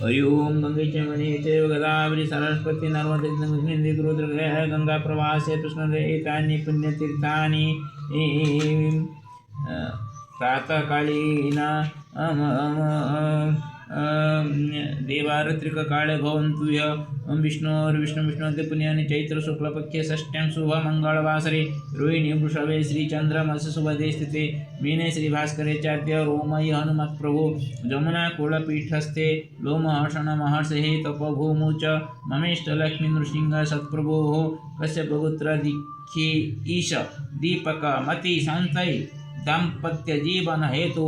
हरि ओम गंगे च मणि चैव गोदावरी सरस्वती नर्मदे सिन्धु रुद्रगः गंगा प्रवासे कृष्णदेतानि पुण्यतीर्थानि प्रातःकालीन देवारत्रिककाले भवन्तु विष्णुविष्णुविष्णुते पुण्यानि चैत्र शुक्लपक्षे षष्ठ्यां शुभमङ्गलवासरे रोहिणी वृषभे श्रीचन्द्रमसि शुभदे स्थिते मीने श्रीभास्करे चाद्य रोमयि हनुमत्प्रभो जमुनाकुलपीठस्थे लोमहर्षणमहर्षेः तपोभूमौ च ममेष्टलक्ष्मीनृसिंह सत्प्रभोः कश्यपपुत्र दीक्षे ईश दीपकमति शान्तै दाम्पत्य जीवन हेतु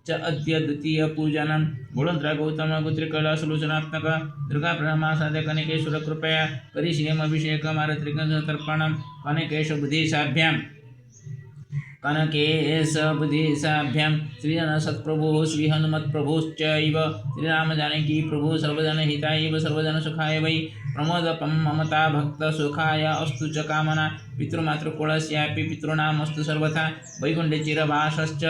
च अद्य द्वितीय पूजनं गुणोत्र गौतम गोत्रिकला सुलोचनात्मक दुर्गा प्रणमासाद्य कनकेश्वर कृपया परिशीलम अभिषेक मारत्रिकं तर्पणं कनकेशबुद्धेशाभ्यां कनकेशबुद्धेशाभ्यां श्रीजन सत्प्रभुः श्री हनुमत्प्रभुश्चैव श्रीराम जानकी प्रभु सर्वजन हिताय सर्वजन सुखाय वै प्रमोदपं ममता भक्त सुखाय अस्तु च कामना पितृमातृकुलस्यापि पितॄणामस्तु सर्वथा वैकुण्ठे चिरवासश्च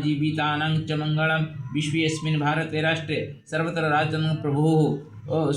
जीवितानां च मङ्गलं विश्वेऽस्मिन् भारते राष्ट्रे सर्वत्र राजन् प्रभुः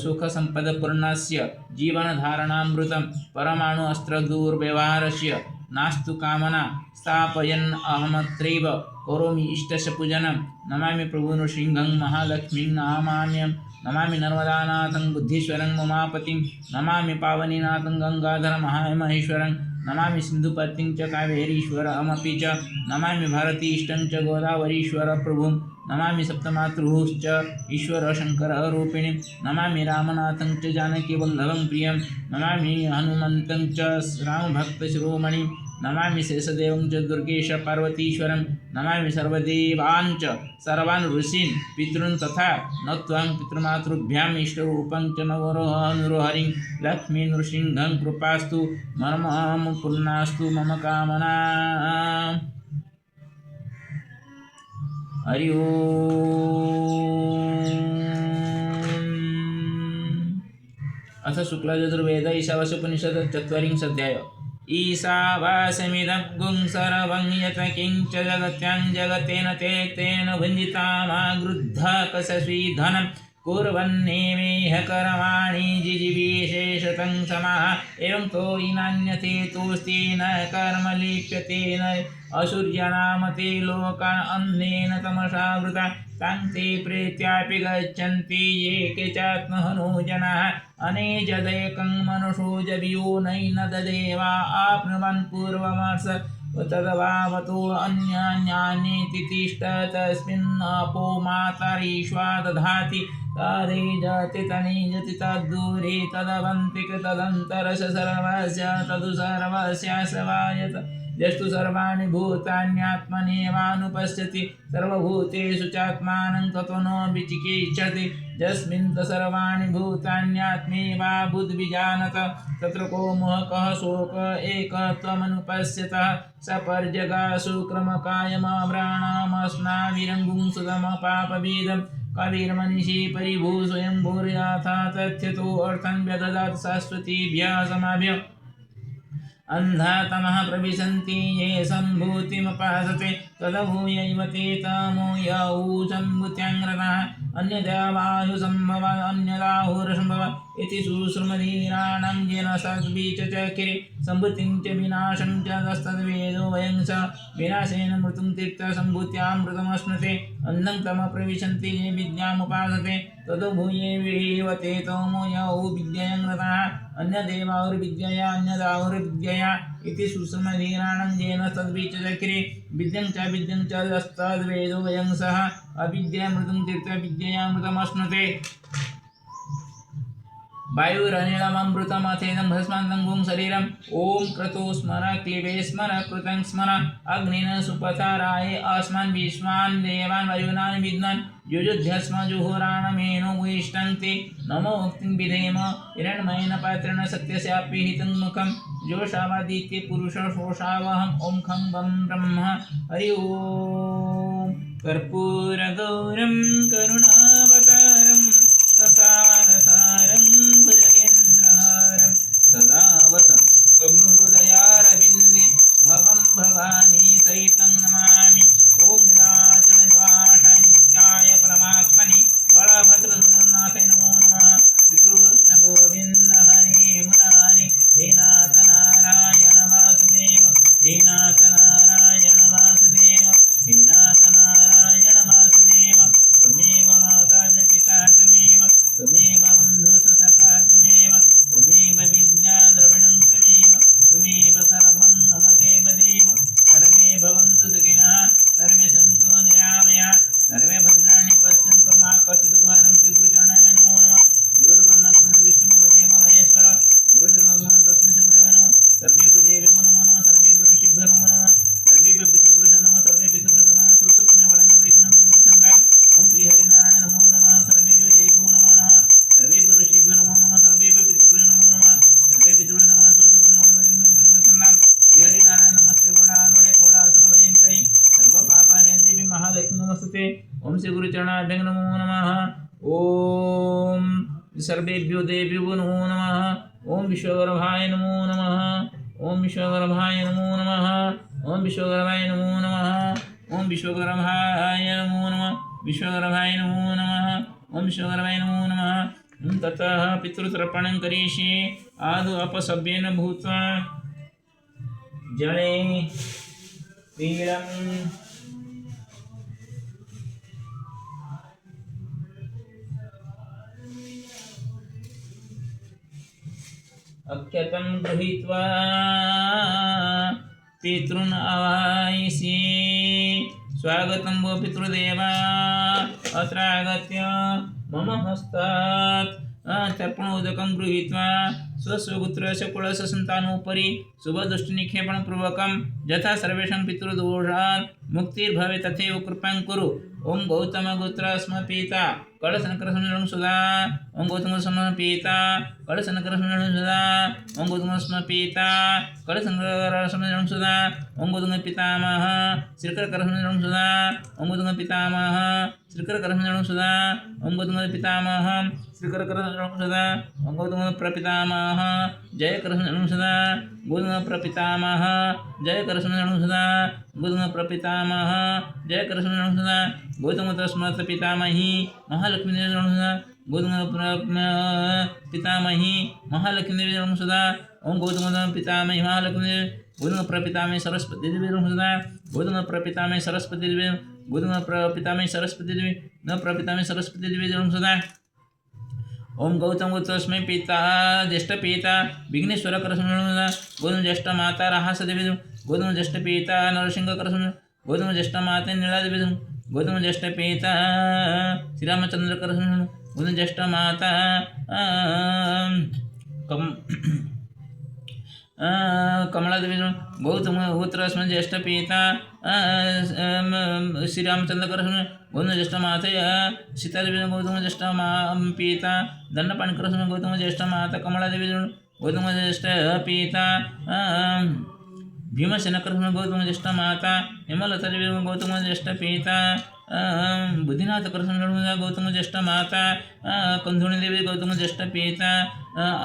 सुखसम्पदपूर्णस्य जीवनधारणामृतं परमाणु अस्त्रदुर्व्यवहारस्य नास्तु कामना स्थापयन् अहमत्रैव करोमि इष्टस्य पूजनं नमामि प्रभुनृसिंहं महालक्ष्मीं नमाम्यहं नमामि नर्मदानाथं बुद्धीश्वरं उमापतिं नमामि पावनीनाथं गंगाधर महामहेश्वरं नमामि सिन्धुपतिं च कावेरीश्वरमपि च नमामि भारतीष्टं च गोदावरीश्वर प्रभुं नमामि सप्तमातृश्च ईश्वर शङ्कररूपिणीं नमामि रामनाथं च जानकीवल्लभं प्रियं नमामि हनुमन्तं च रामभक्तशिरोमणिं नमामि शेषदेवं च दुर्गेश पार्वतीश्वरं नमामि सर्वदेवान् च सर्वान् ऋषीन् पितॄन् तथा नत्वां पितृमातृभ्याम् इष्टरूपं च नरोहरिं लक्ष्मी नृसिंहं कृपास्तु मम पूर्णास्तु मम कामना। हरि ओम। अथ शुक्लयजुर्वेद ईशावास्योपनिषत् चत्वारिंशोऽध्याय। ईशावास्यमिदं गुं सर्वं यत् किञ्च जगत्यां जगतेन ते तेन भुञ्जितामागृद्धकसस्वी धनं कुर्वन्नेवेह कर्माणि जिजीविषेशतं समाः एवं तो नान्यते तोस्ति न कर्म लिप्यते न असुर्यनाम ते लोकान् अन्धेन तमसावृता तां ते प्रेत्यापि गच्छन्ति ये केचात्महनो जनाः अनेजदैकं मनुषो जवियो नैन तदेवा आप्नुवन् पूर्वमर्ष तदवावतो अन्यान्यानि तिष्ठ तस्मिन्नपो मातरीश्वा दधाति तदेजति तनेजति तद्दूरे तदवन्तिक तदन्तरश सर्वस्य तदु सर्वस्य सवायत यस्तु सर्वाणि भूतान्यात्मनेवानुपश्यति सर्वभूतेषु चात्मानं ततो न विचिकीर्षति यस्मिन् सर्वाणि भूतान्यात्मेवा बुद्धिजानत तत्र को मोहकः शोक एकत्वमनुपश्यतः सपर्जगासु क्रमकायमाव्राणामस्नाविरङ्गुं सुतमपापभेदं कविर्मनिषि परिभू स्वयं भूर्याथा तथ्यतो अर्थं व्यददात् शाश्वतीभ्यः समाभ्य अन्धातमः प्रविशन्ति ये सम्भूतिमुपासते तदभूयैव ते तमो यौ सम्भूत्याङ्गरतः अन्यदा वायुसम्भव अन्यदाहुरसम्भव इति सुश्रुमधीराणां येन सद्बीजचक्रे सम्भूतिं च विनाशं च तस्तद्वेदो वयं स विनाशेन मृत्युं तीर्थ सम्भूत्यामृतमश्नुते अन्धं तमः प्रविशन्ति ये विद्यामुपासते तदभूयैव ते तमो यौ विद्याङ्गरतः अन्यदेवाहुर्विद्यया अन्यदाहुर्विद्यया इति सुश्रुमधीराणां येन तद्बीजचक्रे विद्यं च तस्तद्वेदो वयं सः अविद्यामृतं तीर्थ विद्ययामृतमश्नुते वायुरनिलममृतमथेदं भस्मान्तं गुं शरीरम् ॐ क्रतो स्मर क्लीबे स्मर कृतं स्मर अग्निन सुपथाराय अस्मान् विश्वान् देवान् वायुनान् विद्वान् युजुध्यस्म जुहुराणमेनो विष्टं ते नमो मुक्तिं विधेम हिरण्मयेन पात्रेण सत्यस्यापि हितं मुखं जोषावादित्य पुरुष शोषावहम् ॐ खं वं ब्रह्म हरि ओम् कर्पूरगौरं करुणावतारं ससारसारं भुजगेन्द्रहारं सदा वसन्तं हृदयारविन्दे भवं भवानी सहितं नमामि। ॐ निराचल निवासाय नित्याय परमात्मने बल नमो नमः सर्वेभ्यो देवेभ्यो नमो नमः सर्वेभ्यो ऋषिभ्यो नमो नमः सर्वेभ्यो पितृभ्यो नमो नमः सर्वे पितृभ्यो नमः हरि नारायण नमस्ते गुणारूढे कोणासुरभयङ्करी सर्वपापहरे देवी महालक्ष्मी नमस्ते। ओम श्री गुरुचरणाभ्यं नमो नमः। ओम सर्वेभ्यो देवेभ्यो नमो नमः। ओम विश्वगर्भाय नमो नमः। ओम विश्वगर्भाय नमो नमः। ओम विश्वगर्भाय नमो नमः। ओम विश्वगर्भाय नमो नमः। विश्वगर्भाय नमो नमः। ओम विश्वगर्भाय नमो नमः। ततः पितृतर्पणं करिष्ये आदौ अपसव्येन भूत्वा जले तीरम् अक्षतं गृहीत्वा पितॄन् आवाहयसि। स्वागतं वो पितृदेवा अत्र आगत्य मम हस्तात् तर्पणोदकं गृहीत्वा स्वस्वपुत्रस्य कुलस्य सन्तानोपरि शुभदृष्टिनिक्षेपणपूर्वकं यथा सर्वेषां पितृदोषात् मुक्तिर्भवेत् तथैव कृपां कुरु। ओम गौतमगोत्रस्म पिता कलशनकरस्म सुधा। ओम गौतमस्म पिता कलशनकरस्म सुधा। ओम गौतमस्म पिता कलशनकरस्म सुधा। ओम गौतम पितामह श्रीकरकरस्म सुधा। ओम गौतम पितामह श्रीकरकरस्म सुधा। ओम गौतम पितामह श्रीकरकरस्म सुधा। ओम गौतम प्रपितामह जय करस्म सुधा। गौतम प्रपितामह जय करस्म सुधा। गौतम प्रपितामह जय करस्म सुधा। गौतम तस्मात् पितामही महालक्ष्मी सुधा। गौतम पितामही महालक्ष्मी सुधा। ओम गौतम पितामही महालक्ष्मी। गौतम प्रपितामही सरस्वती देवी सुधा। गौतम प्रपितामही सरस्वती देवी। गौतम प्रपितामही सरस्वती देवी न प्रपितामही सरस्वती देवी सुधा। ओम गौतम गोत्रस्मै पिता ज्येष्ठ पिता विघ्नेश्वर करस्म। गौतम ज्येष्ठ माता राहास देवी। गौतम ज्येष्ठ पिता नरसिंह करस्म। गौतम ज्येष्ठ माता नीला देवी। गौतम ज्येष्ठ पिता श्रीरामचंद्र करस्म। गौतम ज्येष्ठ माता कमला देवी। गौतम गोत्रस्मै ज्येष्ठ पिता श्रीरामचंद्र करस्म। गौतम ज्येष्ठ माता सीता देवी। गौतम ज्येष्ठ पिता दंडपाणि करस्म। गौतम ज्येष्ठ माता कमला देवी। गौतम ज्येष्ठ पिता भीमसेन करस्म। गौतम ज्येष्ठ माता हेमलता देवी। गौतम ज्येष्ठ पिता बुद्धिनाथ करस्म। गौतम ज्येष्ठ माता कंधुणी देवी। गौतम ज्येष्ठ पिता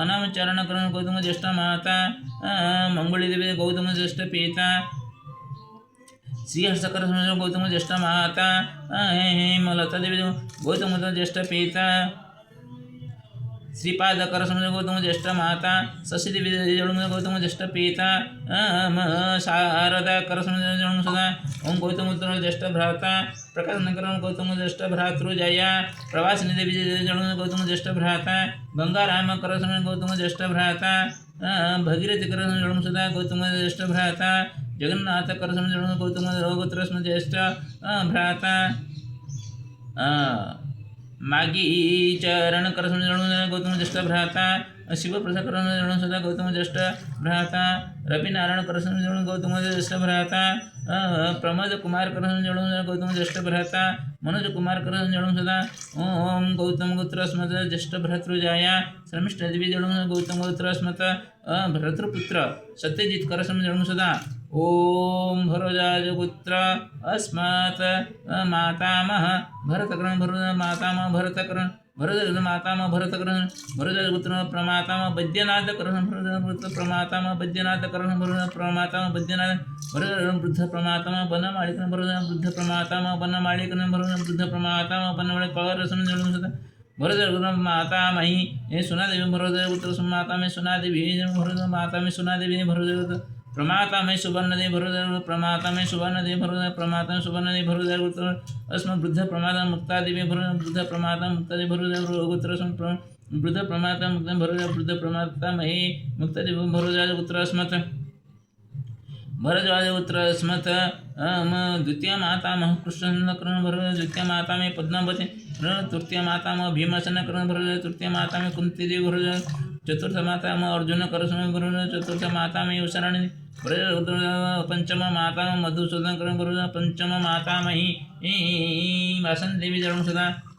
अनामचारण करस्म। गौतम ज्येष्ठ माता मंगोली देवी। गौतम ज्येष्ठ पिता श्रीहर्ष करस्म। गौतम ज्येष्ठ माता हेमलता देवी। गौतम ज्येष्ठ पिता श्रीपाद करस्म। गौतम ज्येष्ठ माता शशि देवी। गौतम ज्येष्ठ पिता शारदा करस्म सुधा। ओम गौतम ज्येष्ठ भ्राता प्रकाश नगर। गौतम ज्येष्ठ भ्रातृजया प्रवासिनी देवी। गौतम ज्येष्ठ भ्राता गंगाराम करस्म। गौतम ज्येष्ठ भ्राता भगीरथी करस्म सुधा। गौतम ज्येष्ठ भ्राता जगन्नाथ करस्म। गौतम गोत्रस्म ज्येष्ठ भ्राता मागी चरण करस्म। गौतम ज्येष्ठ भ्राता शिवप्रसाद करस्म सुधा। गौतम ज्येष्ठ भ्राता रविनारायण करस्म। गौतम ज्येष्ठ भ्राता प्रमोद कुमार करस्म। गौतम ज्येष्ठ भ्राता मनोज कुमार करस्म सुधा। ओम गौतम गोत्रस्मत ज्येष्ठ भ्रातृजाया श्रमिष्ठ देवी। गौतम गोत्रस्मत भ्रातृपुत्र सत्यजित करस्म सुधा। ओम भरजाजपुत्र अस्मात् मातामह भरतकर्ण। मातामह भरतकर्ण। भरत मातामह भरतकर्ण। भरतपुत्र प्रमातामह वैद्यनाथ कर्ण। भरतपुत्र प्रमातामह वैद्यनाथ कर्ण। भरत प्रमातामह वैद्यनाथ। भरत वृद्ध प्रमातामह बनमालिक। भरत वृद्ध प्रमातामह बनमालिक। भरत वृद्ध प्रमातामह बनमालिक कलरसम। भरत मातामही सुनादेवी। भरत पुत्र मातामही सुनादेवी। भरत मातामही सुनादेवी। भरत प्रमातामही सुवर्णदेवी। भरत प्रमातामही सुवर्णदेवी। भरत प्रमातामही सुवर्णदेवी। भरत अस्म वृद्ध प्रमाता मुक्ता देवी। भरत वृद्ध प्रमाता मुक्ता देवी। भरत गोत्र वृद्ध प्रमाता मुक्त। भरत वृद्ध प्रमातामही मुक्ता देवी। भरत पुत्र अस्मत् भरद्वाजपुत्र अस्मत् द्वितीय मातामह कृष्णकर्ण। भरत द्वितीय मातामही पद्मावती। भरत तृतीय मातामह भीमसेन कर्ण। भरत तृतीय मातामही कुंती देवी। भरत चतुर्थ मातामह अर्जुन करस्म। भरत चतुर्थ मातामही उषाराणी। भरत पंचम मातामह मधुसूदन कर्ण। भरत पंचम मातामही वासन देवी सुधा।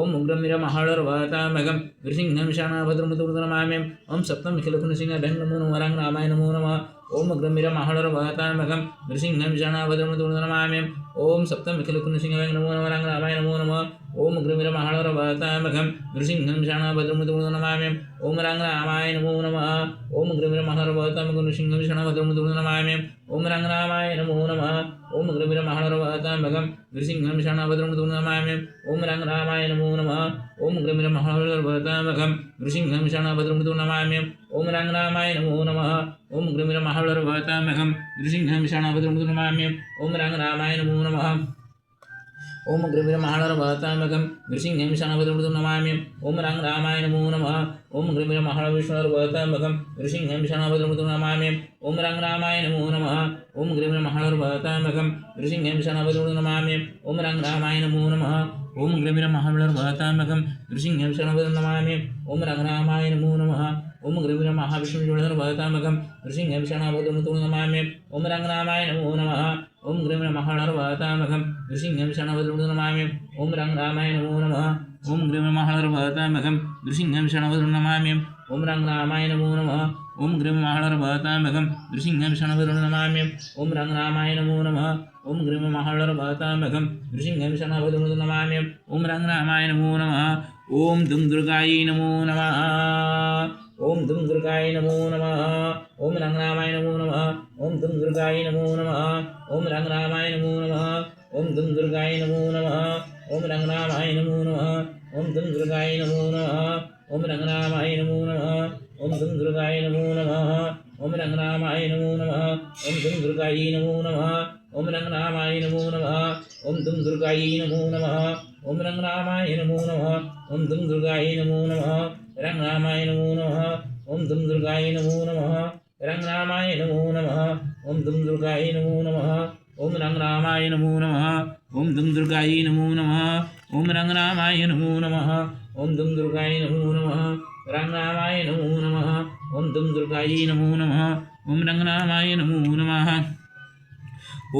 ओम उग्रमीर महाळर्वतामघं नृसिंहं शानाभद्रमुद्रमाम्यं ओम सप्तमखिलकुनसिंहभ्यं नमो नमः रामाय नमो नमः ओम उग्रमीर महाळर्वतामघं नृसिंहं शानाभद्रमुद्रमाम्यं ओम सप्तमखिलकुनसिंहभ्यं नमो नमः रामाय नमो नमः ओम उग्रमीर महाळर्वतामघं नृसिंहं शानाभद्रमुद्रमाम्यं ओम रामाय नमो नमः ओम उग्रमीर महाळर्वतामघं नृसिंहं शानाभद्रमुद्रमाम्यं ओम रामाय नमो नमः ओम उग्रमीर महाळर्वतामघं नृसिंहं शानाभद्रमुद्रमाम्यं ओम रामाय नमो नमः ओम उग्रमीर महाळर्वतामघं नृसिंहं शानाभद्रमुद्रमाम्यं ओम रामाय नमो नमः ओम उग्रमीर महाळर्वतामघं नृसिंहं शानाभद्रमुद्रमाम्यं ओम रामाय नमो नमः ओम उग्रमीर महाळर्वतामघं नृसिंहं शानाभद्रमुद्रमाम्यं ओम रामाय नमो नमः ओम उग्रमीर महाळर्वतामघं नृसिंहं शानाभद्रमुद्रमाम्यं ओम रामाय नमो नमः ओम उग्रमीर महाळर्वतामघं नृसिंहं शानाभद्रमुद्रमाम्यं ओम रामाय नमो नमः ओम उग्रमीर महाबलर्वतामघं नृसिंहं शानाभद्रमुद्रमाम्यं ओम रामाय नमो नमः ओम उग्रमीर महाविष्णुर्वतामघं नृसिंहं शानाभद्रमुद्रमाम्यं ओम रामाय नमो नमः ओम उग्रमीर महाबलर्वतामघं नृसिंहं शानाभद्रमुद्रमाम्यं ओम रामाय नमो नमः ओम उग्रमीर महाबलर्वतामघं नृसिंहं शानाभद्रमुद्रमाम्यं ओम रामाय नमो नमः ओम उग्रमीर महाबलर्वतामघं नृसिंहं शानाभद्रमुद्रमाम्यं ओम रामाय नमो नमः ओम उग्रमीर महाबलर्वतामघं नृसिंहं शानाभद्रमुद्रमाम्यं ओम रामाय नमो नमः ओम दुं दुर्गायै नमो नमः ओम दुं दुर्गायै नमो नमः ओम रामाय नमो नमः ओम दुं दुर्गायै नमो नमः ओम रामाय नमो नमः ओम दुं दुर्गायै नमो नमः ओम रामाय नमो नमः ओम दुं दुर्गायै नमो नमः ओम रामाय नमो नमः ओम दुं दुर्गायै नमो नमः ओम रामाय नमो नमः ओम दुं दुर्गायै नमो नमः ओम रामाय नमो नमः ओम दुं दुर्गायै नमो नमः ओम रामाय नमो नमः ओम दुं दुर्गायै नमो नमः रामाय नमो नमः ओम दुं दुर्गायै नमो नमः रामाय नमो नमः ओम दुं दुर्गायै नमो नमः ओम रामाय नमो नमः ओम दुं दुर्गायै नमो नमः ओम रामाय नमो नमः ओम दुं दुर्गायै नमो नमः रामाय नमो नमः ओम दुं दुर्गायै नमो नमः ओम रामाय नमो नमः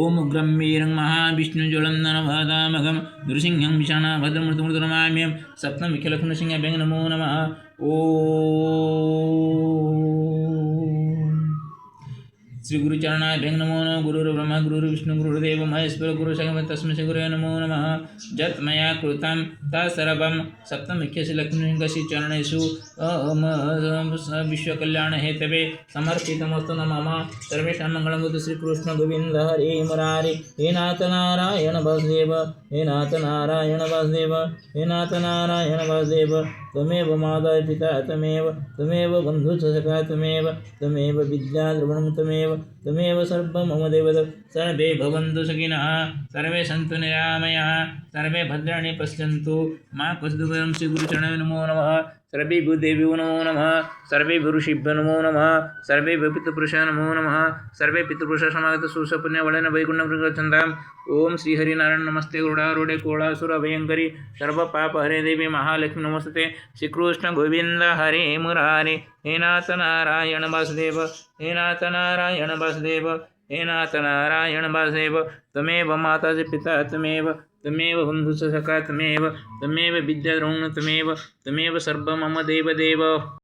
ओम उग्रं वीरं महाविष्णुज्वलं नरवतामघं नृसिंहं शानाभद्रमुद्रमाम्यं सप्तमखिलकुनसिंहभ्यं नमो नमः ओम श्री गुरुचरणाभ्यं नमो नमः गुरुर्ब्रह्मा गुरुर्विष्णु गुरुर्देव महेश्वर गुरुसाक्षात् तस्मै श्री गुरवे नमो नमः यत् मया कृतं तत्सर्वं सप्तमखिलकुनसिंहस्य चरणेषु विश्वकल्याणहेतवे समर्पितमस्तु न मम सर्वेषां मङ्गलं श्रीकृष्ण गोविन्द हरे मुरारे हे नाथ नारायण वासुदेव हे नाथ नारायण वासुदेव हे नाथ नारायण वासुदेव त्वमेव माता पिता त्वमेव बन्धुश्च सखा त्वमेव विद्या द्रवणं त्वमेव सर्वं मम देवत सर्वे भवन्तु सुखिनः सर्वे सन्तु निरामयाः सर्वे भद्राणि पश्यन्तु मा कष्टभयं श्री गुरुचरणाय नमो नमः सर्वे भूदेव्यो नमो नमः सर्वे ऋषिभ्यो नमो नमः सर्वे पितृपुरुषाय नमो नमः सर्वे पितृपुरुषसमागत सुसपुण्यवलेन वैकुण्ठं गच्छन्ताम् ओम श्री हरिनारायण नमस्ते गरुडारूढे कोळासुर अभयंकरी सर्वपापहरे देवी महालक्ष्मी नमस्ते श्रीकृष्ण गोविंद हरे मुरारे हे नाथ नारायण वासुदेव हे नाथ नारायण वासुदेव हे नाथ नारायण वासुदेव त्वमेव माता च पिता त्वमेव बन्धुश्च सखा त्वमेव विद्याद्रविणं त्वमेव सर्वं मम देव